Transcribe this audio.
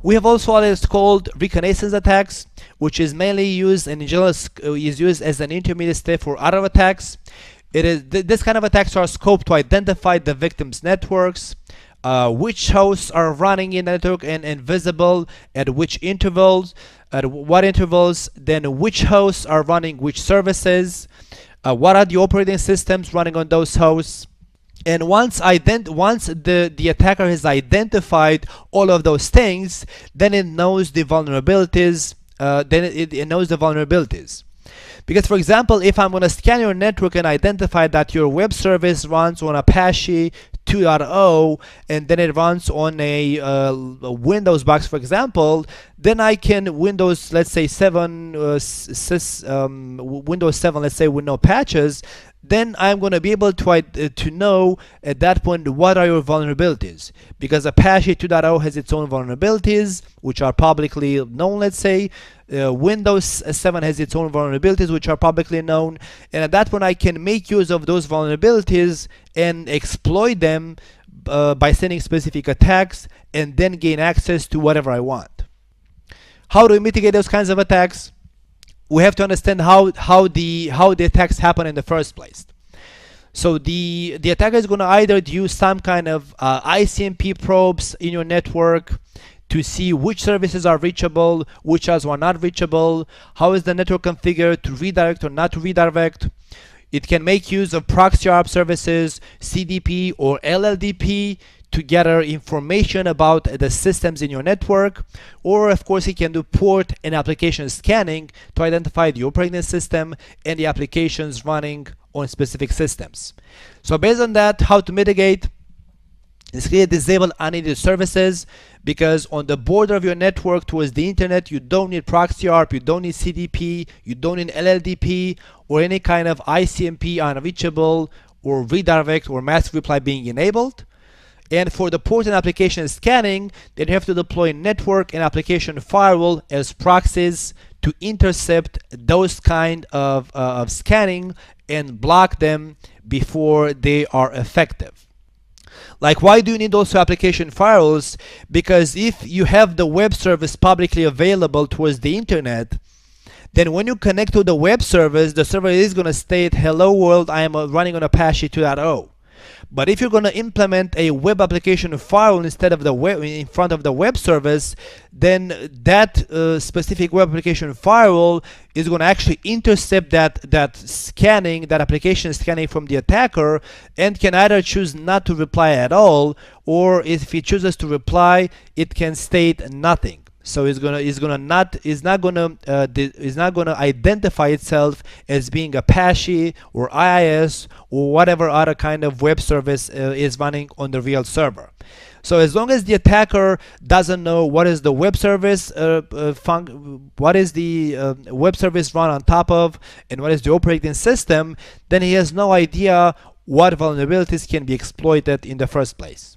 We have also what is called reconnaissance attacks, which is mainly used and in general is used as an intermediate step for other attacks. This kind of attacks are scoped to identify the victim's networks, which hosts are running in the network and visible at which intervals, at what intervals, then which hosts are running which services, what are the operating systems running on those hosts. And once the attacker has identified all of those things, then it knows the vulnerabilities. It knows the vulnerabilities. Because, for example, if I'm going to scan your network and identify that your web service runs on Apache 2.0 and then it runs on a Windows box, for example, then I can Windows, let's say 7, Windows 7, let's say with no patches, then I'm going to be able to know at that point what are your vulnerabilities, because Apache 2.0 has its own vulnerabilities which are publicly known. Let's say Windows 7 has its own vulnerabilities which are publicly known, and at that point I can make use of those vulnerabilities and exploit them by sending specific attacks and then gain access to whatever I want. How do we mitigate those kinds of attacks? We have to understand how the attacks happen in the first place. So the attacker is going to either use some kind of ICMP probes in your network to see which services are reachable, which ones are not reachable, how is the network configured to redirect or not to redirect. It can make use of proxy ARP services, CDP or LLDP to gather information about the systems in your network, or of course it can do port and application scanning to identify the operating system and the applications running on specific systems. So based on that, how to mitigate is clearly disable unneeded services, because on the border of your network towards the internet you don't need proxy ARP, you don't need CDP, you don't need LLDP or any kind of ICMP unreachable or redirect or massive reply being enabled. And for the port and application scanning, then you have to deploy network and application firewall as proxies to intercept those kind of scanning and block them before they are effective. Like, why do you need also application firewalls? Because if you have the web service publicly available towards the internet, then when you connect to the web service, the server is going to state, hello world, I am running on Apache 2.0. But if you're going to implement a web application firewall instead of the web in front of the web service, then that specific web application firewall is going to actually intercept that scanning, that application scanning from the attacker, and can either choose not to reply at all, or if it chooses to reply, it can state nothing. So it's not gonna identify itself as being Apache or IIS or whatever other kind of web service is running on the real server. So as long as the attacker doesn't know what is the web service web service run on top of and what is the operating system, then he has no idea what vulnerabilities can be exploited in the first place.